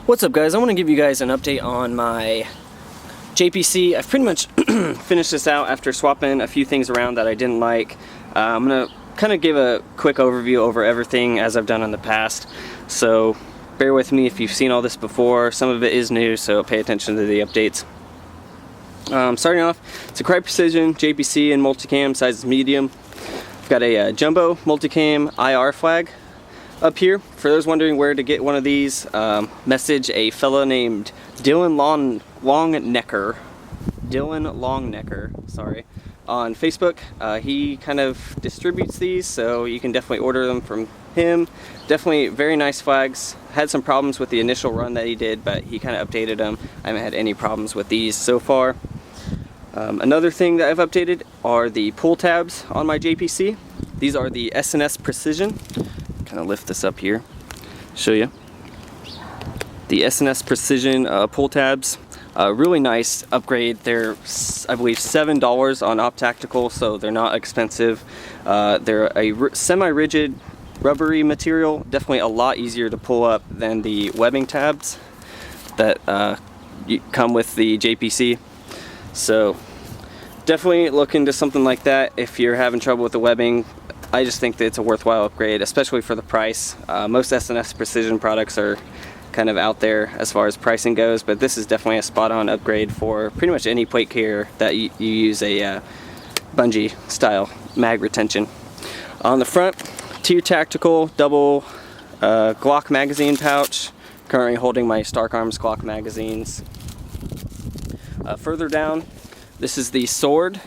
What's up, guys? I want to give you guys an update on my JPC. I've pretty much finished this out after swapping a few things around that I didn't like. I'm going to kind of give a quick overview over everything as I've done in the past. So bear with me if you've seen all this before. Some of it is new, so pay attention to the updates. Starting off, it's a Crye Precision JPC and Multicam, size medium. I've got a jumbo Multicam IR flag up here. For those wondering where to get one of these, message a fella named Dylan Longnecker, sorry, on Facebook. He kind of distributes these, so you can definitely order them from him. Definitely very nice flags. Had some problems with the initial run that he did, but he kind of updated them. I haven't had any problems with these so far. Another thing that I've updated are the pull tabs on my JPC. These are the S&S Precision. Kind of lift this up here, show you. The S&S Precision pull tabs. Really nice upgrade. They're, I believe, $7 on Optactical, so they're not expensive. They're a semi-rigid rubbery material, definitely a lot easier to pull up than the webbing tabs that come with the JPC. So definitely look into something like that if you're having trouble with the webbing. I just think that it's a worthwhile upgrade, especially for the price. Most S&S Precision products are kind of out there as far as pricing goes, but this is definitely a spot-on upgrade for pretty much any plate carrier that you use a bungee style mag retention. On the front, Tier Tactical double Glock magazine pouch, currently holding my Stark Arms Glock magazines. Further down, this is the Sword.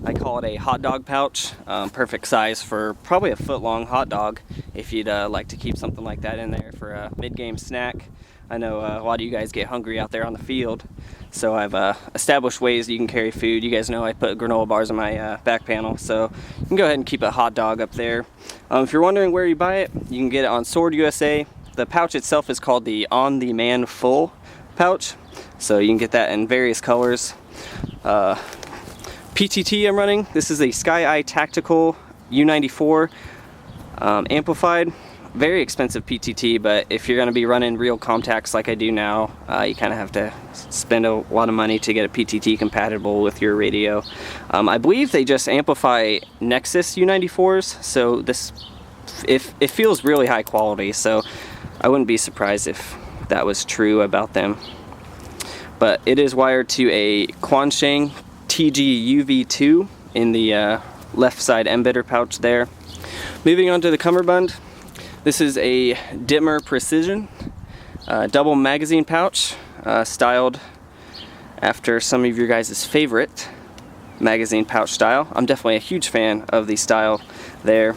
I call it a Hotdog Pouch. Perfect size for probably a foot-long hot dog if you'd like to keep something like that in there for a mid-game snack. I know a lot of you guys get hungry out there on the field, so I've established ways you can carry food. You guys know I put granola bars on my back panel, so you can go ahead and keep a hot dog up there. If you're wondering where you buy it, you can get it on Sword USA. The pouch itself is called the On the Man Full pouch, so you can get that in various colors. PTT I'm running. This is a Sky Eye Tactical U94 amplified. Very expensive PTT, but if you're going to be running real contacts like I do now, you kind of have to spend a lot of money to get a PTT compatible with your radio. I believe they just amplify Nexus U94s, so it feels really high quality, so I wouldn't be surprised if that was true about them. But it is wired to a Quansheng TG UV2 in the left side embedder pouch there. Moving on to the cummerbund, this is a Dimmer Precision double magazine pouch, styled after some of your guys' favorite magazine pouch style. I'm definitely a huge fan of the style there.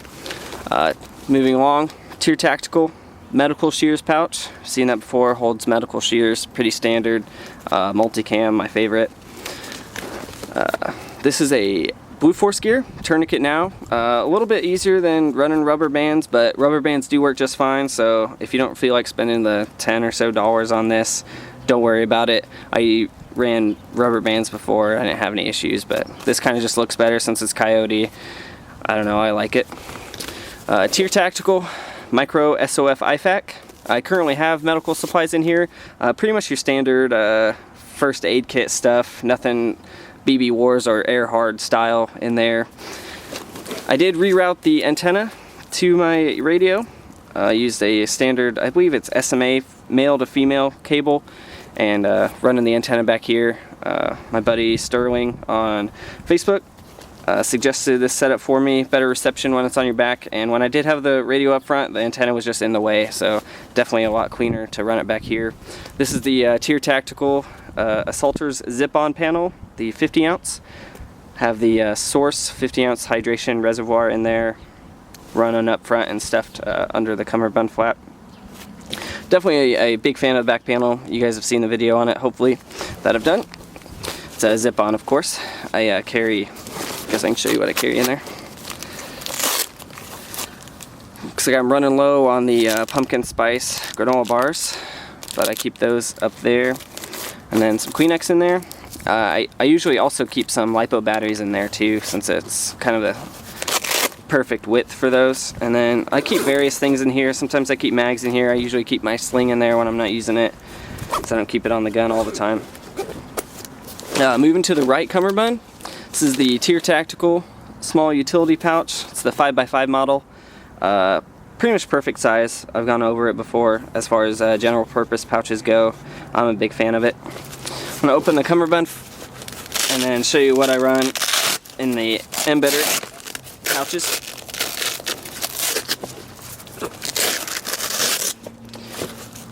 Moving along, Tier Tactical medical shears pouch. Seen that before, holds medical shears, pretty standard. Multicam, my favorite. This is a Blue Force gear tourniquet now. A little bit easier than running rubber bands, but rubber bands do work just fine, so if you don't feel like spending the $10 or so on this, don't worry about it. I ran rubber bands before, I didn't have any issues, but this kind of just looks better since it's Coyote. I don't know, I like it. Tier Tactical Micro SOF IFAK. I currently have medical supplies in here, pretty much your standard first aid kit stuff, nothing BB Wars or Airhard style in there. I did reroute the antenna to my radio. Used a standard, I believe it's SMA male to female cable, and running the antenna back here. My buddy Sterling on Facebook suggested this setup for me. Better reception when it's on your back, and when I did have the radio up front, the antenna was just in the way, so definitely a lot cleaner to run it back here. This is the Tier Tactical Assaulters zip-on panel, the 50 ounce. Have the Source 50 ounce hydration reservoir in there, running up front and stuffed under the cummerbund flap. Definitely a big fan of the back panel. You guys have seen the video on it, hopefully, that I've done. It's a zip-on, of course. I carry, I guess I can show you what I carry in there. Looks like I'm running low on the pumpkin spice granola bars, but I keep those up there. And then some Kleenex in there. I usually also keep some LiPo batteries in there too, since it's kind of the perfect width for those. And then I keep various things in here. Sometimes I keep mags in here. I usually keep my sling in there when I'm not using it. so I don't keep it on the gun all the time. Moving to the right cummerbund, this is the Tier Tactical small utility pouch. It's the 5x5 model. Pretty much perfect size. I've gone over it before as far as general purpose pouches go. I'm a big fan of it. I'm going to open the cummerbund and then show you what I run in the embedder pouches.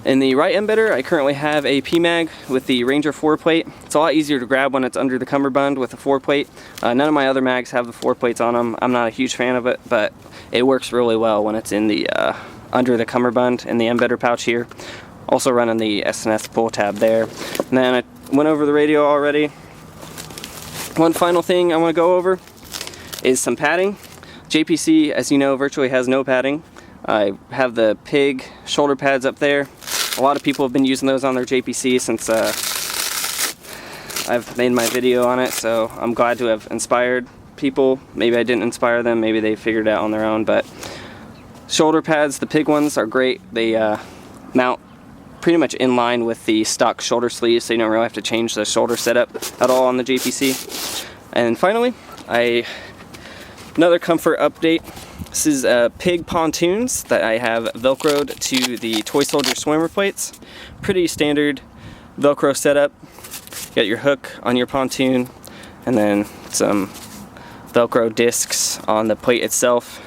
In the right embedder, I currently have a PMag with the Ranger 4-plate. It's a lot easier to grab when it's under the cummerbund with a 4-plate. None of my other mags have the 4-plates on them. I'm not a huge fan of it, but it works really well when it's in the under the cummerbund in the embedder pouch here. Also running the S&S pull tab there. And then I went over the radio already. One final thing I want to go over is some padding. JPC, as you know, virtually has no padding. I have the pig shoulder pads up there. A lot of people have been using those on their JPC since I've made my video on it, so I'm glad to have inspired people. Maybe I didn't inspire them, maybe they figured it out on their own, but shoulder pads, the pig ones, are great. They mount pretty much in line with the stock shoulder sleeves, so you don't really have to change the shoulder setup at all on the JPC. And finally, another comfort update. This is pig pontoons that I have velcroed to the Toy Soldier swimmer plates. Pretty standard velcro setup. You got your hook on your pontoon and then some velcro discs on the plate itself.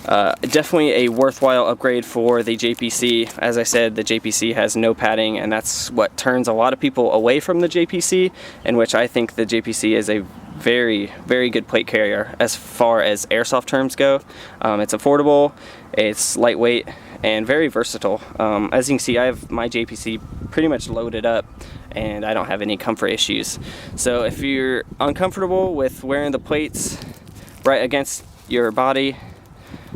Definitely a worthwhile upgrade for the JPC. As I said, the JPC has no padding, and that's what turns a lot of people away from the JPC, in which I think the JPC is a very, very good plate carrier as far as airsoft terms go. It's affordable, it's lightweight, and very versatile. As you can see, I have my JPC pretty much loaded up and I don't have any comfort issues. So if you're uncomfortable with wearing the plates right against your body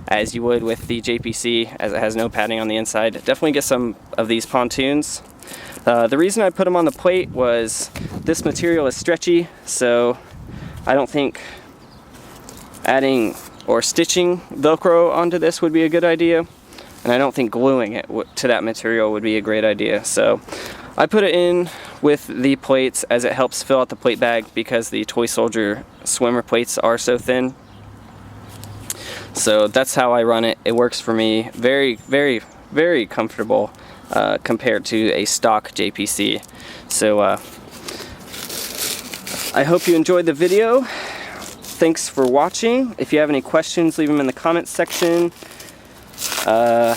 as you would with the JPC, as it has no padding on the inside, definitely get some of these pontoons. The reason I put them on the plate was this material is stretchy, so I don't think adding or stitching Velcro onto this would be a good idea, and I don't think gluing it to that material would be a great idea. So I put it in with the plates as it helps fill out the plate bag because the Toy Soldier swimmer plates are so thin. So that's how I run it. It works for me. Very, very, very comfortable compared to a stock JPC. So I hope you enjoyed the video. Thanks for watching. If you have any questions, leave them in the comments section. I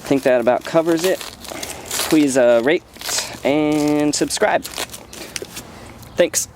think that about covers it. Please rate and subscribe. Thanks.